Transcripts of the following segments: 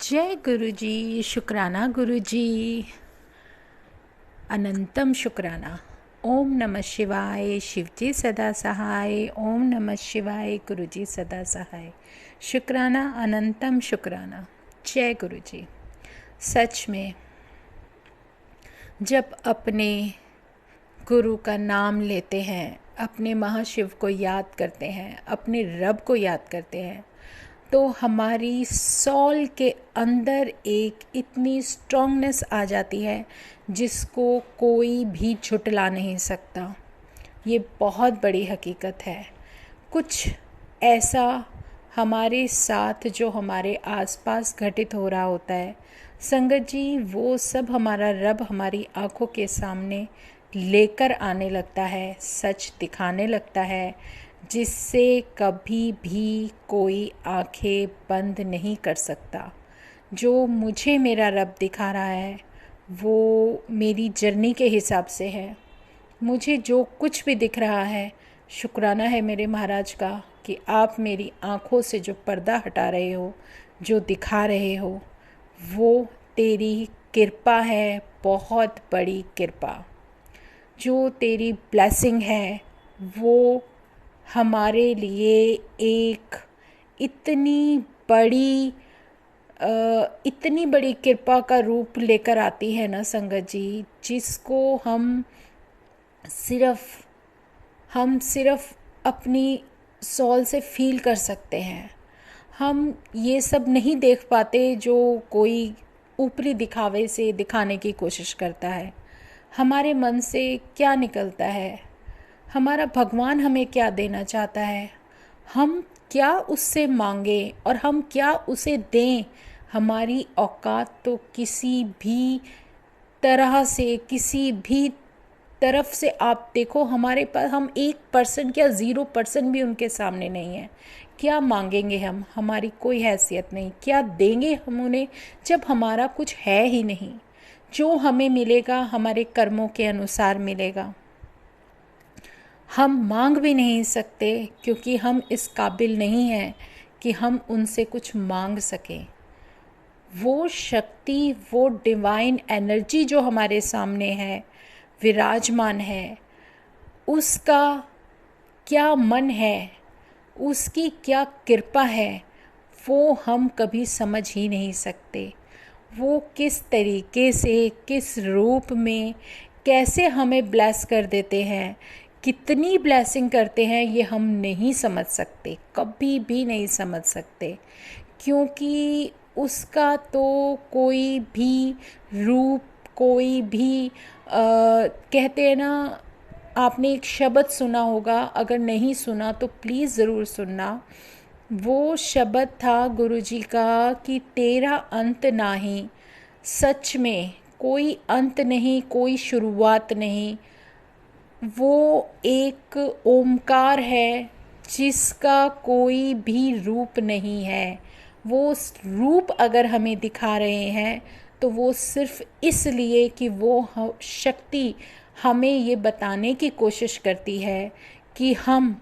जय गुरु जी। शुक्राना गुरु जी। अनंतम शुक्राना। ओम नमः शिवाय। शिव जी सदा सहाय। ओम नमः शिवाय। गुरु जी सदा सहाय। शुक्राना अनंतम शुक्राना। जय गुरु जी। सच में जब अपने गुरु का नाम लेते हैं, अपने महाशिव को याद करते हैं, अपने रब को याद करते हैं, तो हमारी सोल के अंदर एक इतनी स्ट्रॉन्गनेस आ जाती है जिसको कोई भी झुठला नहीं सकता। ये बहुत बड़ी हकीकत है। कुछ ऐसा हमारे साथ जो हमारे आसपास घटित हो रहा होता है, संगत जी, वो सब हमारा रब हमारी आँखों के सामने लेकर आने लगता है, सच दिखाने लगता है, जिससे कभी भी कोई आंखें बंद नहीं कर सकता। जो मुझे मेरा रब दिखा रहा है वो मेरी जर्नी के हिसाब से है। मुझे जो कुछ भी दिख रहा है, शुक्राना है मेरे महाराज का कि आप मेरी आँखों से जो पर्दा हटा रहे हो, जो दिखा रहे हो, वो तेरी कृपा है, बहुत बड़ी कृपा। जो तेरी ब्लेसिंग है वो हमारे लिए एक इतनी बड़ी इतनी बड़ी कृपा का रूप लेकर आती है ना संगत जी, जिसको हम सिर्फ अपनी सोल से फील कर सकते हैं। हम ये सब नहीं देख पाते जो कोई ऊपरी दिखावे से दिखाने की कोशिश करता है। हमारे मन से क्या निकलता है, हमारा भगवान हमें क्या देना चाहता है, हम क्या उससे मांगें और हम क्या उसे दें, हमारी औकात तो किसी भी तरह से, किसी भी तरफ से आप देखो, हमारे पास हम 1% या 0% भी उनके सामने नहीं है। क्या मांगेंगे हम, हमारी कोई हैसियत नहीं। क्या देंगे हम उन्हें जब हमारा कुछ है ही नहीं। जो हमें मिलेगा हमारे कर्मों के अनुसार मिलेगा। हम मांग भी नहीं सकते क्योंकि हम इस काबिल नहीं हैं कि हम उनसे कुछ मांग सकें। वो शक्ति, वो डिवाइन एनर्जी जो हमारे सामने है, विराजमान है, उसका क्या मन है, उसकी क्या कृपा है, वो हम कभी समझ ही नहीं सकते। वो किस तरीके से, किस रूप में, कैसे हमें ब्लेस कर देते हैं, कितनी ब्लेसिंग करते हैं, ये हम नहीं समझ सकते, कभी भी नहीं समझ सकते। क्योंकि उसका तो कोई भी रूप, कोई भी कहते हैं ना, आपने एक शब्द सुना होगा, अगर नहीं सुना तो प्लीज़ ज़रूर सुनना। वो शब्द था गुरुजी का कि तेरा अंत नाही। सच में कोई अंत नहीं, कोई शुरुआत नहीं। वो एक ओमकार है जिसका कोई भी रूप नहीं है। वो रूप अगर हमें दिखा रहे हैं तो वो सिर्फ इसलिए कि वो शक्ति हमें ये बताने की कोशिश करती है कि हम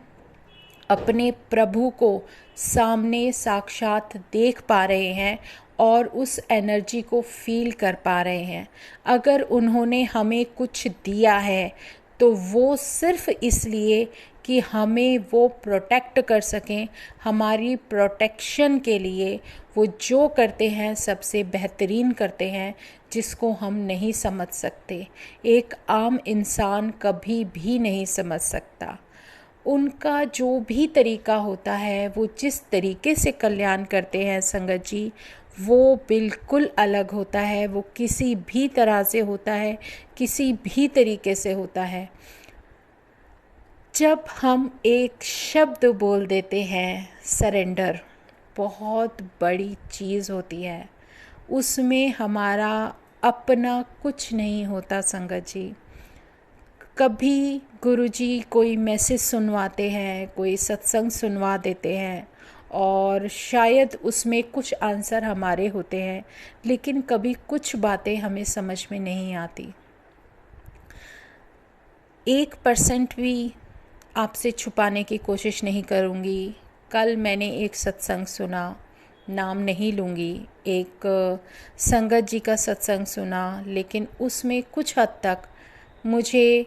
अपने प्रभु को सामने साक्षात देख पा रहे हैं और उस एनर्जी को फील कर पा रहे हैं। अगर उन्होंने हमें कुछ दिया है तो वो सिर्फ इसलिए कि हमें वो प्रोटेक्ट कर सकें। हमारी प्रोटेक्शन के लिए वो जो करते हैं सबसे बेहतरीन करते हैं, जिसको हम नहीं समझ सकते। एक आम इंसान कभी भी नहीं समझ सकता। उनका जो भी तरीका होता है, वो जिस तरीके से कल्याण करते हैं संगत जी, वो बिल्कुल अलग होता है। वो किसी भी तरह से होता है, किसी भी तरीके से होता है। जब हम एक शब्द बोल देते हैं सरेंडर, बहुत बड़ी चीज़ होती है। उसमें हमारा अपना कुछ नहीं होता संगत जी। कभी गुरुजी कोई मैसेज सुनवाते हैं, कोई सत्संग सुनवा देते हैं और शायद उसमें कुछ आंसर हमारे होते हैं, लेकिन कभी कुछ बातें हमें समझ में नहीं आती। 1% भी आपसे छुपाने की कोशिश नहीं करूँगी। कल मैंने एक सत्संग सुना नाम नहीं लूँगी, एक संगत जी का सत्संग सुना, लेकिन उसमें कुछ हद तक मुझे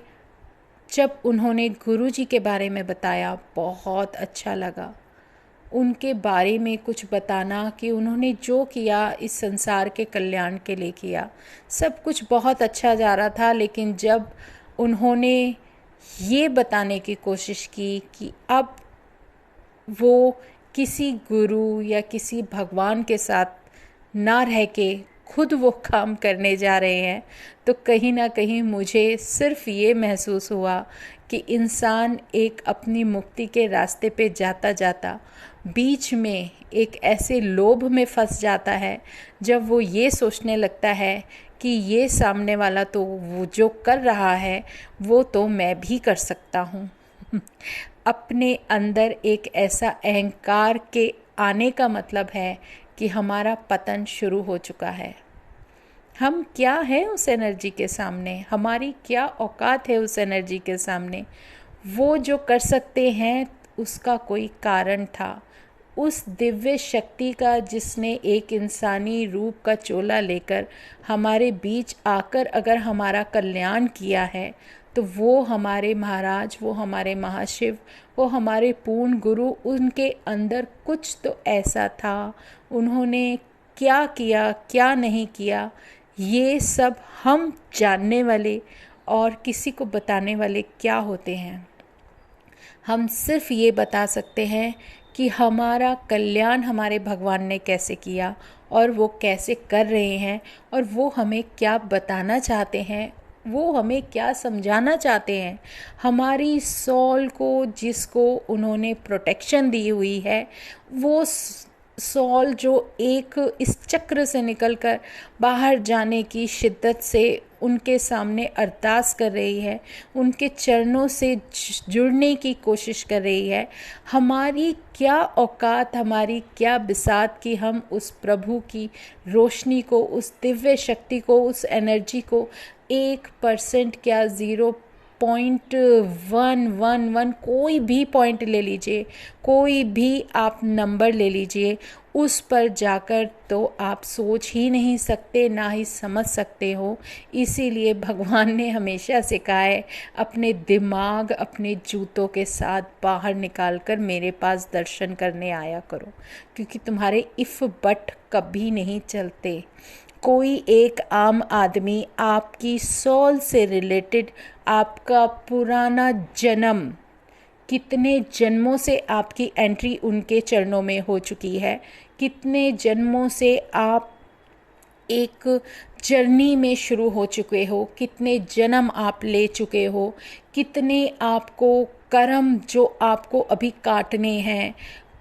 जब उन्होंने गुरु जी के बारे में बताया बहुत अच्छा लगा। उनके बारे में कुछ बताना कि उन्होंने जो किया इस संसार के कल्याण के लिए किया, सब कुछ बहुत अच्छा जा रहा था। लेकिन जब उन्होंने ये बताने की कोशिश की कि अब वो किसी गुरु या किसी भगवान के साथ ना रह के खुद वो काम करने जा रहे हैं, तो कहीं ना कहीं मुझे सिर्फ ये महसूस हुआ कि इंसान एक अपनी मुक्ति के रास्ते पे जाता जाता बीच में एक ऐसे लोभ में फंस जाता है जब वो ये सोचने लगता है कि ये सामने वाला तो वो जो कर रहा है वो तो मैं भी कर सकता हूँ। अपने अंदर एक ऐसा अहंकार के आने का मतलब है कि हमारा पतन शुरू हो चुका है। हम क्या है उस एनर्जी के सामने, हमारी क्या औकात है उस एनर्जी के सामने। वो जो कर सकते हैं उसका कोई कारण था, उस दिव्य शक्ति का जिसने एक इंसानी रूप का चोला लेकर हमारे बीच आकर अगर हमारा कल्याण किया है, तो वो हमारे महाराज, वो हमारे महाशिव, वो हमारे पूर्ण गुरु, उनके अंदर कुछ तो ऐसा था। उन्होंने क्या किया क्या नहीं किया ये सब हम जानने वाले और किसी को बताने वाले क्या होते हैं। हम सिर्फ ये बता सकते हैं कि हमारा कल्याण हमारे भगवान ने कैसे किया और वो कैसे कर रहे हैं, और वो हमें क्या बताना चाहते हैं, वो हमें क्या समझाना चाहते हैं। हमारी सॉल को जिसको उन्होंने प्रोटेक्शन दी हुई है, वो सॉल जो एक इस चक्र से निकलकर बाहर जाने की शिद्दत से उनके सामने अरदास कर रही है, उनके चरणों से जुड़ने की कोशिश कर रही है। हमारी क्या औकात, हमारी क्या बिसात कि हम उस प्रभु की रोशनी को, उस दिव्य शक्ति को, उस एनर्जी को 1% क्या 0.111 कोई भी पॉइंट ले लीजिए, कोई भी आप नंबर ले लीजिए, उस पर जाकर तो आप सोच ही नहीं सकते, ना ही समझ सकते हो। इसीलिए भगवान ने हमेशा सिखाया है अपने दिमाग अपने जूतों के साथ बाहर निकाल कर मेरे पास दर्शन करने आया करो, क्योंकि तुम्हारे इफ़ बट कभी नहीं चलते। कोई एक आम आदमी आपकी सोल से रिलेटेड, आपका पुराना जन्म, कितने जन्मों से आपकी एंट्री उनके चरणों में हो चुकी है, कितने जन्मों से आप एक जर्नी में शुरू हो चुके हो, कितने जन्म आप ले चुके हो, कितने आपको कर्म जो आपको अभी काटने हैं।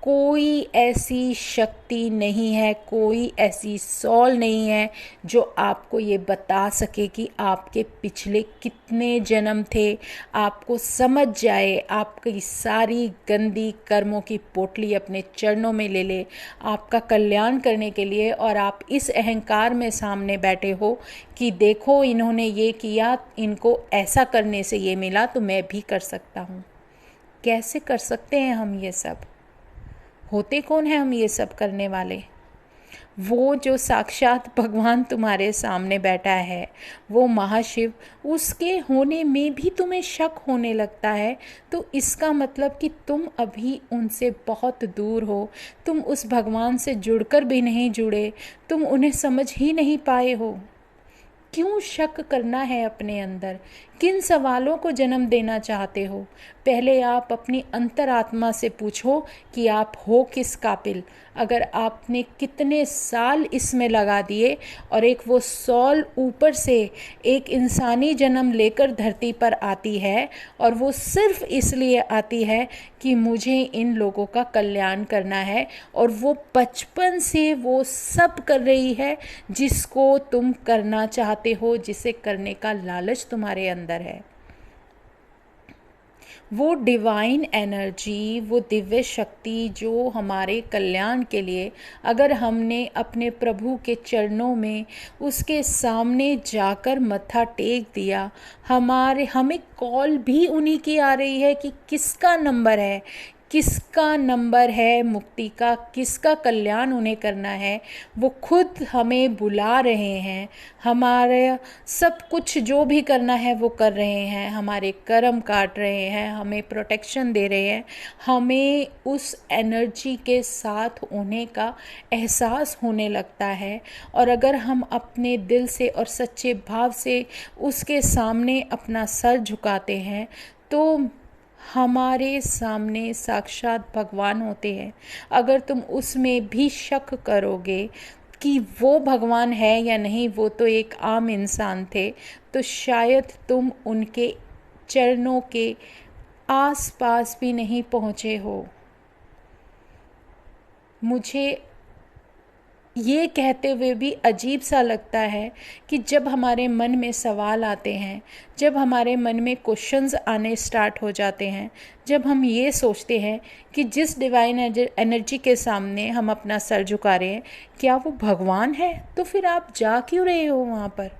कोई ऐसी शक्ति नहीं है, कोई ऐसी सॉल नहीं है जो आपको ये बता सके कि आपके पिछले कितने जन्म थे। आपको समझ जाए, आपकी सारी गंदी कर्मों की पोटली अपने चरणों में ले ले आपका कल्याण करने के लिए, और आप इस अहंकार में सामने बैठे हो कि देखो इन्होंने ये किया, इनको ऐसा करने से ये मिला, तो मैं भी कर सकता हूँ। कैसे कर सकते हैं हम ये सब? होते कौन है हम ये सब करने वाले? वो जो साक्षात भगवान तुम्हारे सामने बैठा है, वो महाशिव, उसके होने में भी तुम्हें शक होने लगता है, तो इसका मतलब कि तुम अभी उनसे बहुत दूर हो। तुम उस भगवान से जुड़कर भी नहीं जुड़े, तुम उन्हें समझ ही नहीं पाए हो। क्यों शक करना है अपने अंदर? किन सवालों को जन्म देना चाहते हो? पहले आप अपनी अंतरात्मा से पूछो कि आप हो किस काबिल। अगर आपने कितने साल इसमें लगा दिए और एक वो सॉल ऊपर से एक इंसानी जन्म लेकर धरती पर आती है, और वो सिर्फ इसलिए आती है कि मुझे इन लोगों का कल्याण करना है, और वो बचपन से वो सब कर रही है जिसको तुम करना चाहते हो, जिसे करने का लालच तुम्हारे अंदर है। वो डिवाइन एनर्जी, वो दिव्य शक्ति जो हमारे कल्याण के लिए, अगर हमने अपने प्रभु के चरणों में उसके सामने जाकर मत्था टेक दिया, हमें कॉल भी उन्हीं की आ रही है कि किसका नंबर है, किसका नंबर है मुक्ति का, किसका कल्याण उन्हें करना है, वो खुद हमें बुला रहे हैं। हमारे सब कुछ जो भी करना है वो कर रहे हैं, हमारे कर्म काट रहे हैं, हमें प्रोटेक्शन दे रहे हैं। हमें उस एनर्जी के साथ होने का एहसास होने लगता है, और अगर हम अपने दिल से और सच्चे भाव से उसके सामने अपना सर झुकाते हैं तो हमारे सामने साक्षात भगवान होते हैं। अगर तुम उसमें भी शक करोगे कि वो भगवान है या नहीं, वो तो एक आम इंसान थे, तो शायद तुम उनके चरणों के आसपास भी नहीं पहुँचे हो। मुझे ये कहते हुए भी अजीब सा लगता है कि जब हमारे मन में सवाल आते हैं, जब हमारे मन में क्वेश्चंस आने स्टार्ट हो जाते हैं, जब हम ये सोचते हैं कि जिस डिवाइन एनर्जी के सामने हम अपना सर झुका रहे हैं, क्या वो भगवान है, तो फिर आप जा क्यों रहे हो वहाँ पर?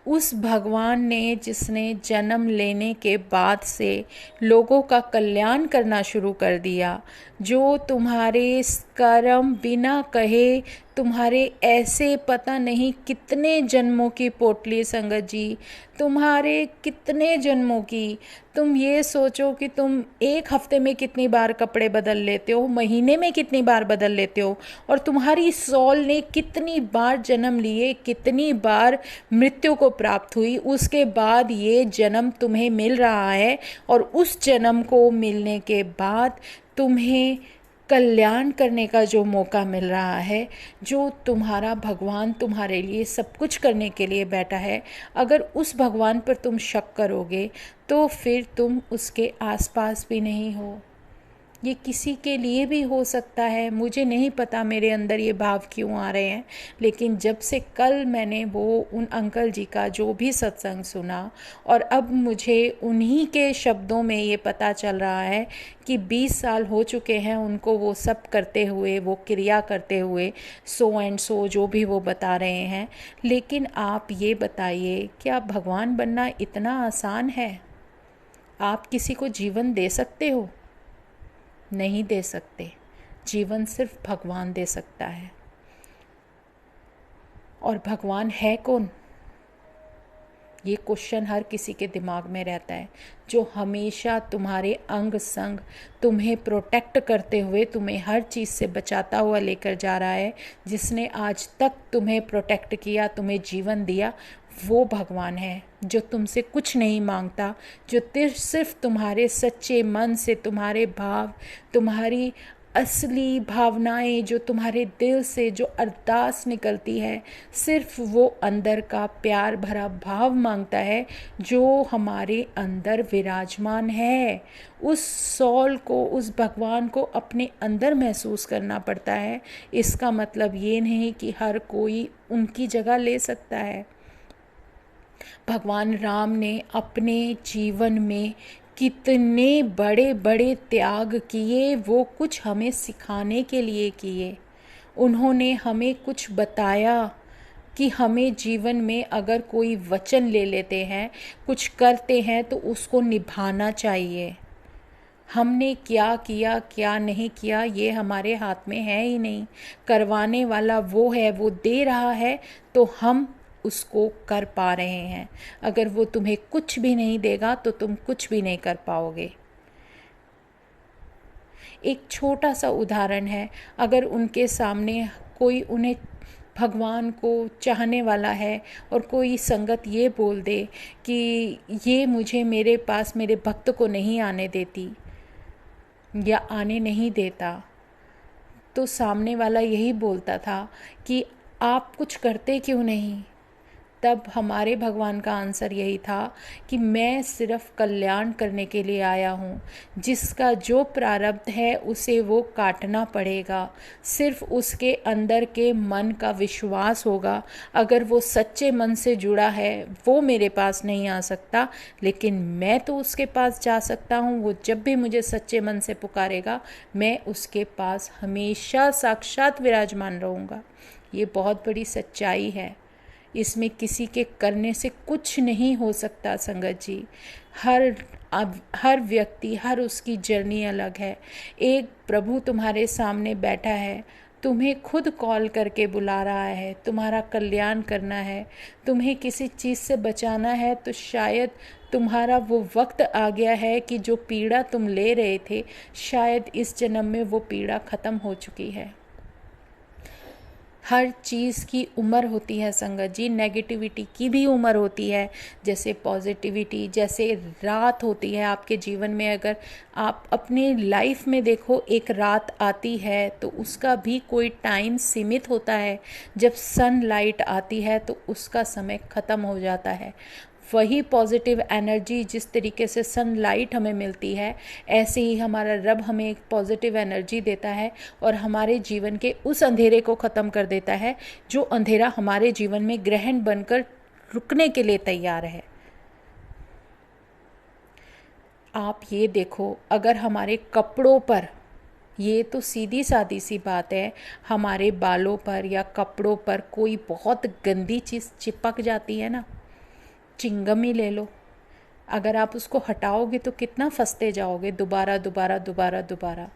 उस भगवान ने जिसने जन्म लेने के बाद से लोगों का कल्याण करना शुरू कर दिया, जो तुम्हारे कर्म बिना कहे तुम्हारे ऐसे पता नहीं कितने जन्मों की पोटली, संगत जी, तुम्हारे कितने जन्मों की, तुम ये सोचो कि तुम एक हफ्ते में कितनी बार कपड़े बदल लेते हो, महीने में कितनी बार बदल लेते हो, और तुम्हारी सॉल ने कितनी बार जन्म लिए, कितनी बार मृत्यु को प्राप्त हुई, उसके बाद ये जन्म तुम्हें मिल रहा है। और उस जन्म को मिलने के बाद तुम्हें कल्याण करने का जो मौका मिल रहा है, जो तुम्हारा भगवान तुम्हारे लिए सब कुछ करने के लिए बैठा है, अगर उस भगवान पर तुम शक करोगे तो फिर तुम उसके आसपास भी नहीं हो। ये किसी के लिए भी हो सकता है, मुझे नहीं पता मेरे अंदर ये भाव क्यों आ रहे हैं, लेकिन जब से कल मैंने वो उन अंकल जी का जो भी सत्संग सुना, और अब मुझे उन्हीं के शब्दों में ये पता चल रहा है कि 20 साल हो चुके हैं उनको वो सब करते हुए, वो क्रिया करते हुए, सो एंड सो जो भी वो बता रहे हैं। लेकिन आप ये बताइए, क्या भगवान बनना इतना आसान है? आप किसी को जीवन दे सकते हो? नहीं दे सकते। जीवन सिर्फ भगवान दे सकता है। और भगवान है कौन? ये क्वेश्चन हर किसी के दिमाग में रहता है, जो हमेशा तुम्हारे अंग संग तुम्हें प्रोटेक्ट करते हुए, तुम्हें हर चीज़ से बचाता हुआ लेकर जा रहा है, जिसने आज तक तुम्हें प्रोटेक्ट किया, तुम्हें जीवन दिया, वो भगवान है। जो तुमसे कुछ नहीं मांगता, जो सिर्फ तुम्हारे सच्चे मन से, तुम्हारे भाव, तुम्हारी असली भावनाएं, जो तुम्हारे दिल से जो अरदास निकलती है, सिर्फ वो अंदर का प्यार भरा भाव मांगता है जो हमारे अंदर विराजमान है। उस सॉल को, उस भगवान को अपने अंदर महसूस करना पड़ता है। इसका मतलब ये नहीं कि हर कोई उनकी जगह ले सकता है। भगवान राम ने अपने जीवन में कितने बड़े बड़े त्याग किए, वो कुछ हमें सिखाने के लिए किए। उन्होंने हमें कुछ बताया कि हमें जीवन में अगर कोई वचन ले लेते हैं, कुछ करते हैं, तो उसको निभाना चाहिए। हमने क्या किया क्या नहीं किया ये हमारे हाथ में है ही नहीं। करवाने वाला वो है, वो दे रहा है, तो हम उसको कर पा रहे हैं। अगर वो तुम्हें कुछ भी नहीं देगा तो तुम कुछ भी नहीं कर पाओगे। एक छोटा सा उदाहरण है, अगर उनके सामने कोई उन्हें भगवान को चाहने वाला है और कोई संगत ये बोल दे कि ये मुझे मेरे पास मेरे भक्त को नहीं आने देती या आने नहीं देता, तो सामने वाला यही बोलता था कि आप कुछ करते क्यों नहीं। तब हमारे भगवान का आंसर यही था कि मैं सिर्फ कल्याण करने के लिए आया हूँ। जिसका जो प्रारब्ध है उसे वो काटना पड़ेगा। सिर्फ उसके अंदर के मन का विश्वास होगा। अगर वो सच्चे मन से जुड़ा है वो मेरे पास नहीं आ सकता, लेकिन मैं तो उसके पास जा सकता हूँ। वो जब भी मुझे सच्चे मन से पुकारेगा मैं उसके पास हमेशा साक्षात विराजमान रहूँगा। ये बहुत बड़ी सच्चाई है। इसमें किसी के करने से कुछ नहीं हो सकता संगत जी। हर व्यक्ति, हर उसकी जर्नी अलग है। एक प्रभु तुम्हारे सामने बैठा है, तुम्हें खुद कॉल करके बुला रहा है, तुम्हारा कल्याण करना है, तुम्हें किसी चीज़ से बचाना है। तो शायद तुम्हारा वो वक्त आ गया है कि जो पीड़ा तुम ले रहे थे, शायद इस जन्म में वो पीड़ा ख़त्म हो चुकी है। हर चीज़ की उम्र होती है संगत जी, नेगेटिविटी की भी उम्र होती है, जैसे पॉजिटिविटी, जैसे रात होती है आपके जीवन में। अगर आप अपने लाइफ में देखो, एक रात आती है तो उसका भी कोई टाइम सीमित होता है। जब सनलाइट आती है तो उसका समय ख़त्म हो जाता है। वही पॉजिटिव एनर्जी जिस तरीके से सनलाइट हमें मिलती है, ऐसे ही हमारा रब हमें एक पॉजिटिव एनर्जी देता है और हमारे जीवन के उस अंधेरे को ख़त्म कर देता है जो अंधेरा हमारे जीवन में ग्रहण बनकर रुकने के लिए तैयार है। आप ये देखो, अगर हमारे कपड़ों पर, ये तो सीधी सादी सी बात है, हमारे बालों पर या कपड़ों पर कोई बहुत गंदी चीज़ चिपक जाती है ना, चिंगम ही ले लो, अगर आप उसको हटाओगे तो कितना फंसते जाओगे, दोबारा दोबारा दोबारा दोबारा।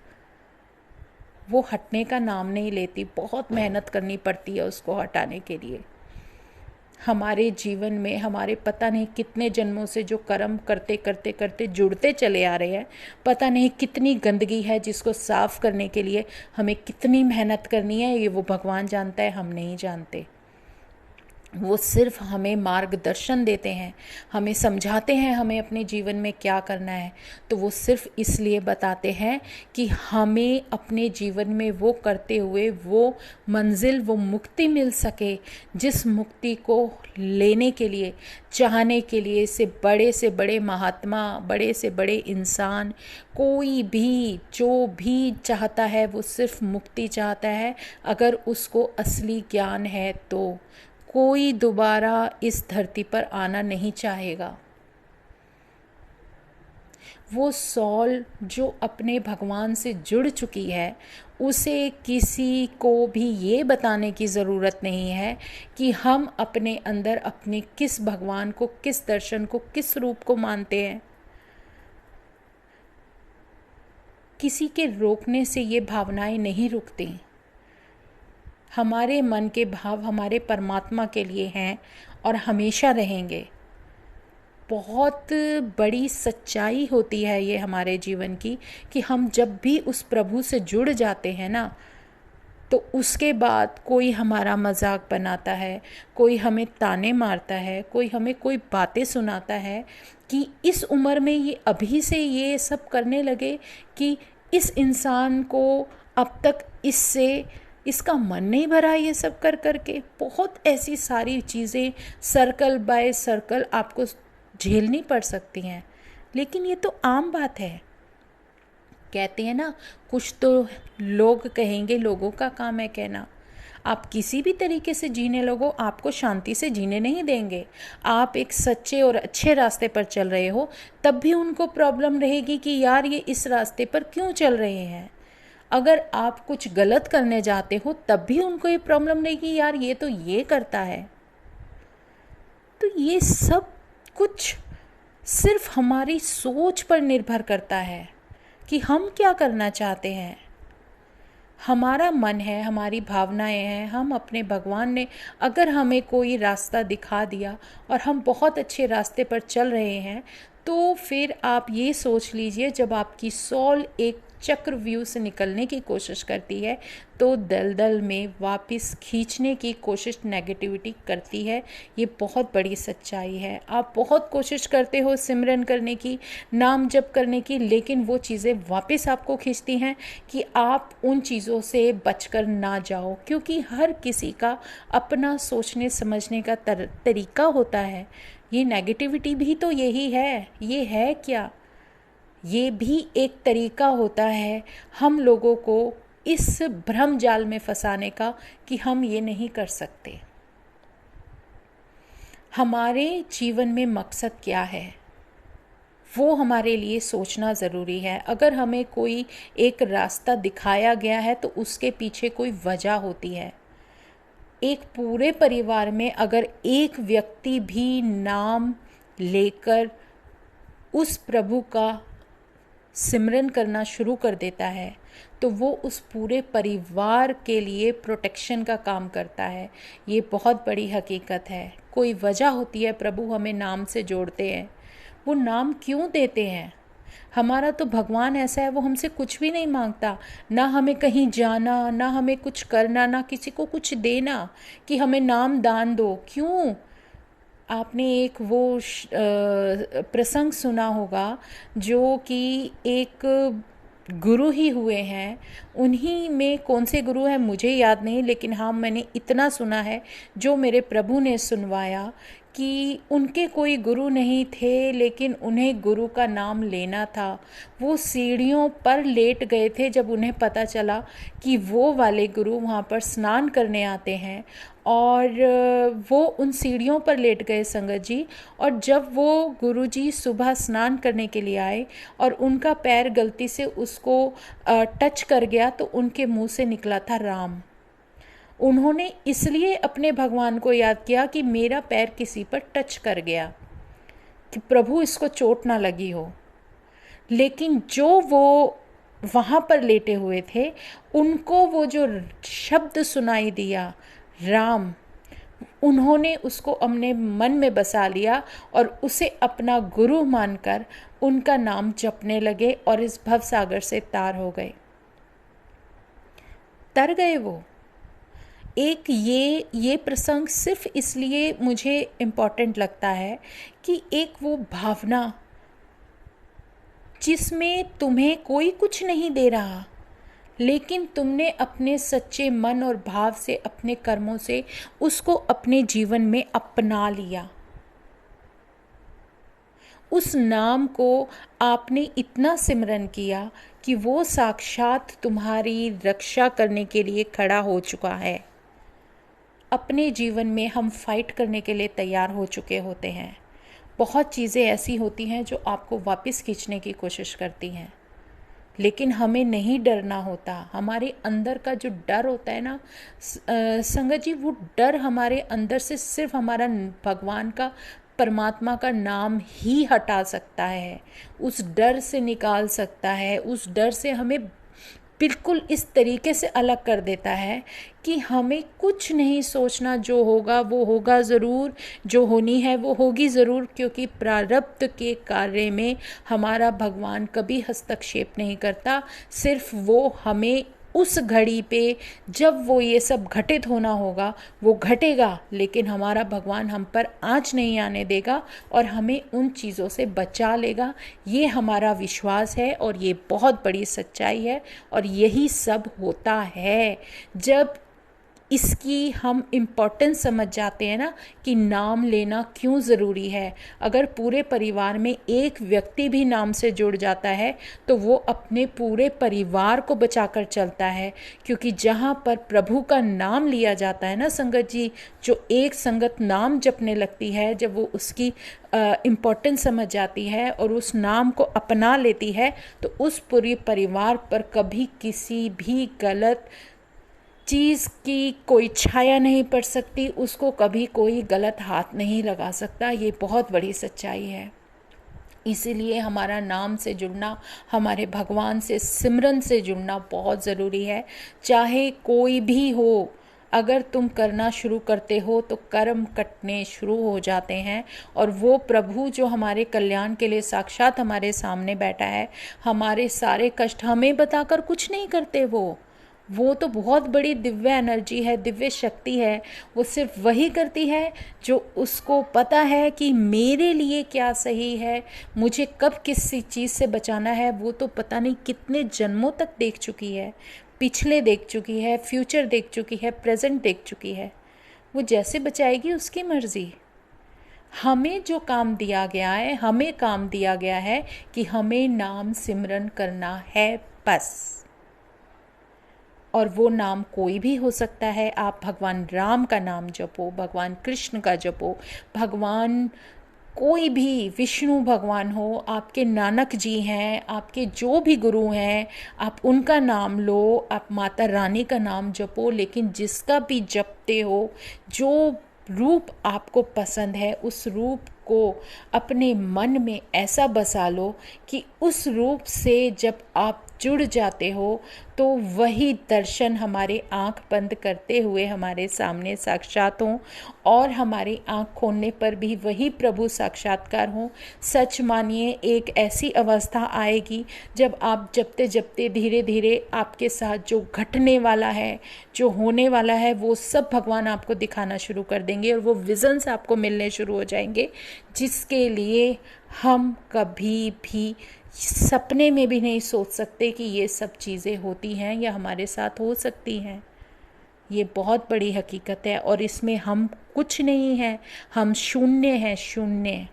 वो हटने का नाम नहीं लेती, बहुत मेहनत करनी पड़ती है उसको हटाने के लिए। हमारे जीवन में हमारे पता नहीं कितने जन्मों से जो कर्म करते करते करते जुड़ते चले आ रहे हैं, पता नहीं कितनी गंदगी है जिसको साफ़ करने के लिए हमें कितनी मेहनत करनी है, ये वो भगवान जानता है, हम नहीं जानते। वो सिर्फ हमें मार्गदर्शन देते हैं, हमें समझाते हैं हमें अपने जीवन में क्या करना है। तो वो सिर्फ इसलिए बताते हैं कि हमें अपने जीवन में वो करते हुए वो मंजिल, वो मुक्ति मिल सके, जिस मुक्ति को लेने के लिए, चाहने के लिए से बड़े महात्मा, बड़े से बड़े इंसान, कोई भी जो भी चाहता है वो सिर्फ मुक्ति चाहता है, अगर उसको असली ज्ञान है तो। कोई दोबारा इस धरती पर आना नहीं चाहेगा। वो सॉल जो अपने भगवान से जुड़ चुकी है, उसे किसी को भी ये बताने की ज़रूरत नहीं है कि हम अपने अंदर अपने किस भगवान को, किस दर्शन को, किस रूप को मानते हैं। किसी के रोकने से ये भावनाएं नहीं रुकती। हमारे मन के भाव हमारे परमात्मा के लिए हैं और हमेशा रहेंगे। बहुत बड़ी सच्चाई होती है ये हमारे जीवन की, कि हम जब भी उस प्रभु से जुड़ जाते हैं ना, तो उसके बाद कोई हमारा मजाक बनाता है, कोई हमें ताने मारता है, कोई हमें कोई बातें सुनाता है कि इस उम्र में ये अभी से ये सब करने लगे, कि इस इंसान को अब तक इसका मन नहीं भरा ये सब कर करके। बहुत ऐसी सारी चीज़ें सर्कल बाय सर्कल आपको झेलनी पड़ सकती हैं, लेकिन ये तो आम बात है। कहते हैं ना, कुछ तो लोग कहेंगे, लोगों का काम है कहना। आप किसी भी तरीके से जीने लगो, आपको शांति से जीने नहीं देंगे। आप एक सच्चे और अच्छे रास्ते पर चल रहे हो, तब भी उनको प्रॉब्लम रहेगी कि यार ये इस रास्ते पर क्यों चल रहे हैं। अगर आप कुछ गलत करने जाते हो, तब भी उनको ये प्रॉब्लम रहेगी, यार ये तो ये करता है। तो ये सब कुछ सिर्फ हमारी सोच पर निर्भर करता है कि हम क्या करना चाहते हैं। हमारा मन है, हमारी भावनाएं हैं। हम अपने भगवान ने अगर हमें कोई रास्ता दिखा दिया और हम बहुत अच्छे रास्ते पर चल रहे हैं, तो फिर आप ये सोच लीजिए, जब आपकी सॉल एक चक्रव्यूह से निकलने की कोशिश करती है, तो दलदल में वापस खींचने की कोशिश नेगेटिविटी करती है। ये बहुत बड़ी सच्चाई है। आप बहुत कोशिश करते हो सिमरन करने की, नाम जप करने की, लेकिन वो चीज़ें वापस आपको खींचती हैं कि आप उन चीज़ों से बचकर ना जाओ, क्योंकि हर किसी का अपना सोचने समझने का तरीका होता है। ये नेगेटिविटी भी तो यही है। ये है क्या? ये भी एक तरीका होता है हम लोगों को इस भ्रम जाल में फंसाने का कि हम ये नहीं कर सकते। हमारे जीवन में मकसद क्या है, वो हमारे लिए सोचना ज़रूरी है। अगर हमें कोई एक रास्ता दिखाया गया है तो उसके पीछे कोई वजह होती है। एक पूरे परिवार में अगर एक व्यक्ति भी नाम लेकर उस प्रभु का सिमरन करना शुरू कर देता है तो वो उस पूरे परिवार के लिए प्रोटेक्शन का काम करता है। ये बहुत बड़ी हकीकत है। कोई वजह होती है प्रभु हमें नाम से जोड़ते हैं। वो नाम क्यों देते हैं? हमारा तो भगवान ऐसा है, वो हमसे कुछ भी नहीं मांगता, ना हमें कहीं जाना, ना हमें कुछ करना, ना किसी को कुछ देना कि हमें नाम दान दो। क्यों? आपने एक वो प्रसंग सुना होगा जो कि एक गुरु ही हुए हैं, उन्हीं में कौन से गुरु हैं मुझे याद नहीं, लेकिन हाँ मैंने इतना सुना है जो मेरे प्रभु ने सुनवाया कि उनके कोई गुरु नहीं थे लेकिन उन्हें गुरु का नाम लेना था। वो सीढ़ियों पर लेट गए थे जब उन्हें पता चला कि वो वाले गुरु वहाँ पर स्नान करने आते हैं, और वो उन सीढ़ियों पर लेट गए संगत जी। और जब वो गुरुजी सुबह स्नान करने के लिए आए और उनका पैर गलती से उसको टच कर गया तो उनके मुंह से निकला था राम। उन्होंने इसलिए अपने भगवान को याद किया कि मेरा पैर किसी पर टच कर गया, कि प्रभु इसको चोट ना लगी हो। लेकिन जो वो वहाँ पर लेटे हुए थे उनको वो जो शब्द सुनाई दिया राम, उन्होंने उसको अपने मन में बसा लिया और उसे अपना गुरु मानकर उनका नाम जपने लगे और इस भवसागर से तार हो गए, तर गए वो। एक ये प्रसंग सिर्फ इसलिए मुझे इम्पॉर्टेंट लगता है कि एक वो भावना जिसमें तुम्हें कोई कुछ नहीं दे रहा, लेकिन तुमने अपने सच्चे मन और भाव से, अपने कर्मों से उसको अपने जीवन में अपना लिया। उस नाम को आपने इतना सिमरन किया कि वो साक्षात तुम्हारी रक्षा करने के लिए खड़ा हो चुका है। अपने जीवन में हम फाइट करने के लिए तैयार हो चुके होते हैं। बहुत चीज़ें ऐसी होती हैं जो आपको वापस खींचने की कोशिश करती हैं, लेकिन हमें नहीं डरना होता। हमारे अंदर का जो डर होता है ना संगत जी, वो डर हमारे अंदर से सिर्फ हमारा भगवान का, परमात्मा का नाम ही हटा सकता है, उस डर से निकाल सकता है। उस डर से हमें बिल्कुल इस तरीके से अलग कर देता है कि हमें कुछ नहीं सोचना, जो होगा वो होगा ज़रूर, जो होनी है वो होगी ज़रूर, क्योंकि प्रारब्ध के कार्य में हमारा भगवान कभी हस्तक्षेप नहीं करता। सिर्फ वो हमें उस घड़ी पे जब वो ये सब घटित होना होगा वो घटेगा, लेकिन हमारा भगवान हम पर आँच नहीं आने देगा और हमें उन चीज़ों से बचा लेगा। ये हमारा विश्वास है और ये बहुत बड़ी सच्चाई है, और यही सब होता है जब इसकी हम इम्पोर्टेंस समझ जाते हैं ना कि नाम लेना क्यों ज़रूरी है। अगर पूरे परिवार में एक व्यक्ति भी नाम से जुड़ जाता है तो वो अपने पूरे परिवार को बचाकर चलता है, क्योंकि जहाँ पर प्रभु का नाम लिया जाता है ना संगत जी, जो एक संगत नाम जपने लगती है, जब वो उसकी इम्पोर्टेंस समझ जाती है और उस नाम को अपना लेती है, तो उस पूरे परिवार पर कभी किसी भी गलत चीज़ की कोई छाया नहीं पड़ सकती, उसको कभी कोई गलत हाथ नहीं लगा सकता। ये बहुत बड़ी सच्चाई है। इसीलिए हमारा नाम से जुड़ना, हमारे भगवान से, सिमरन से जुड़ना बहुत ज़रूरी है। चाहे कोई भी हो, अगर तुम करना शुरू करते हो तो कर्म कटने शुरू हो जाते हैं, और वो प्रभु जो हमारे कल्याण के लिए साक्षात हमारे सामने बैठा है, हमारे सारे कष्ट हमें बताकर कुछ नहीं करते। वो तो बहुत बड़ी दिव्य एनर्जी है, दिव्य शक्ति है। वो सिर्फ वही करती है जो उसको पता है कि मेरे लिए क्या सही है, मुझे कब किस चीज़ से बचाना है। वो तो पता नहीं कितने जन्मों तक देख चुकी है, पिछले देख चुकी है, फ्यूचर देख चुकी है, प्रेजेंट देख चुकी है। वो जैसे बचाएगी उसकी मर्ज़ी। हमें जो काम दिया गया है, हमें काम दिया गया है कि हमें नाम सिमरन करना है बस। और वो नाम कोई भी हो सकता है। आप भगवान राम का नाम जपो, भगवान कृष्ण का जपो, भगवान कोई भी, विष्णु भगवान हो, आपके नानक जी हैं, आपके जो भी गुरु हैं, आप उनका नाम लो, आप माता रानी का नाम जपो, लेकिन जिसका भी जपते हो, जो रूप आपको पसंद है उस रूप को अपने मन में ऐसा बसा लो कि उस रूप से जब आप जुड़ जाते हो तो वही दर्शन हमारे आँख बंद करते हुए हमारे सामने साक्षात हों, और हमारी आँख खोलने पर भी वही प्रभु साक्षात्कार हों। सच मानिए, एक ऐसी अवस्था आएगी जब आप जपते जपते धीरे धीरे आपके साथ जो घटने वाला है, जो होने वाला है, वो सब भगवान आपको दिखाना शुरू कर देंगे और वो विजन्स आपको मिलने शुरू हो जाएंगे, जिसके लिए हम कभी भी सपने में भी नहीं सोच सकते कि ये सब चीज़ें होती हैं या हमारे साथ हो सकती हैं। ये बहुत बड़ी हकीकत है और इसमें हम कुछ नहीं हैं, हम शून्य हैं, शून्य।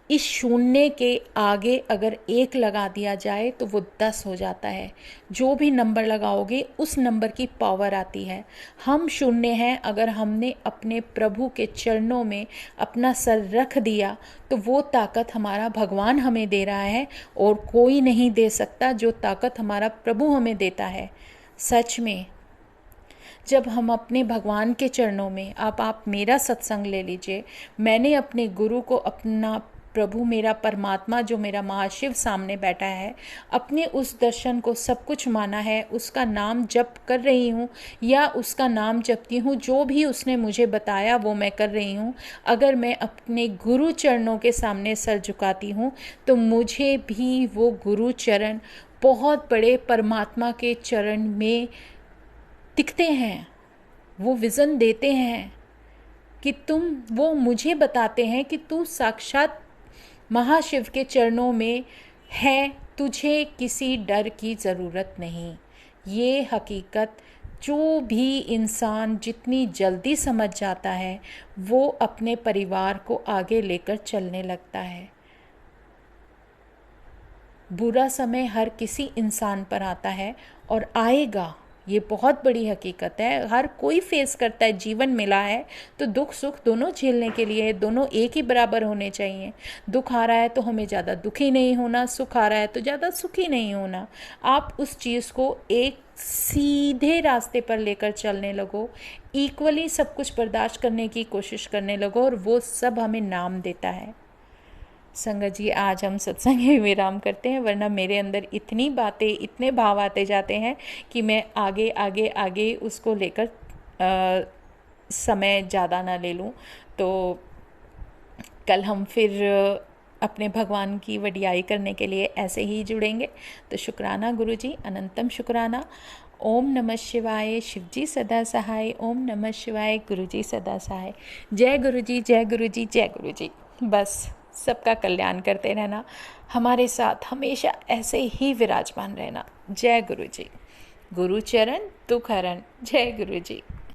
इस शून्य के आगे अगर 1 लगा दिया जाए तो वो 10 हो जाता है। जो भी नंबर लगाओगे उस नंबर की पावर आती है। हम शून्य हैं, अगर हमने अपने प्रभु के चरणों में अपना सर रख दिया तो वो ताकत हमारा भगवान हमें दे रहा है और कोई नहीं दे सकता जो ताकत हमारा प्रभु हमें देता है। सच में जब हम अपने भगवान के चरणों में, आप मेरा सत्संग ले लीजिए, मैंने अपने गुरु को, अपना प्रभु, मेरा परमात्मा जो मेरा महाशिव सामने बैठा है, अपने उस दर्शन को सब कुछ माना है, उसका नाम जप कर रही हूँ या उसका नाम जपती हूँ, जो भी उसने मुझे बताया वो मैं कर रही हूँ। अगर मैं अपने गुरु चरणों के सामने सर झुकाती हूँ तो मुझे भी वो गुरु चरण बहुत बड़े परमात्मा के चरण में दिखते हैं। वो विज़न देते हैं कि वो मुझे बताते हैं कि तू साक्षात महाशिव के चरणों में है, तुझे किसी डर की ज़रूरत नहीं। ये हकीकत जो भी इंसान जितनी जल्दी समझ जाता है वो अपने परिवार को आगे लेकर चलने लगता है। बुरा समय हर किसी इंसान पर आता है और आएगा, ये बहुत बड़ी हकीकत है। हर कोई फेस करता है, जीवन मिला है तो दुख सुख दोनों झेलने के लिए, दोनों एक ही बराबर होने चाहिए। दुख आ रहा है तो हमें ज़्यादा दुखी नहीं होना, सुख आ रहा है तो ज़्यादा सुखी नहीं होना। आप उस चीज़ को एक सीधे रास्ते पर लेकर चलने लगो, इक्वली सब कुछ बर्दाश्त करने की कोशिश करने लगो और वो सब हमें नाम देता है। संगत जी, आज हम सत्संग में विराम करते हैं, वरना मेरे अंदर इतनी बातें, इतने भाव आते जाते हैं कि मैं आगे आगे आगे उसको लेकर समय ज़्यादा ना ले लूँ। तो कल हम फिर अपने भगवान की वडियाई करने के लिए ऐसे ही जुड़ेंगे। तो शुक्राना गुरु जी, अनंतम शुक्राना। ओम नमः शिवाय, शिव जी सदा सहाय। ओम नमः शिवाय, गुरु जी सदा सहाय। जय गुरु जी, जय गुरु जी, जय गुरु जी। बस सबका कल्याण करते रहना, हमारे साथ हमेशा ऐसे ही विराजमान रहना। जय गुरु जी। गुरु चरण दुख हरण। जय गुरु जी।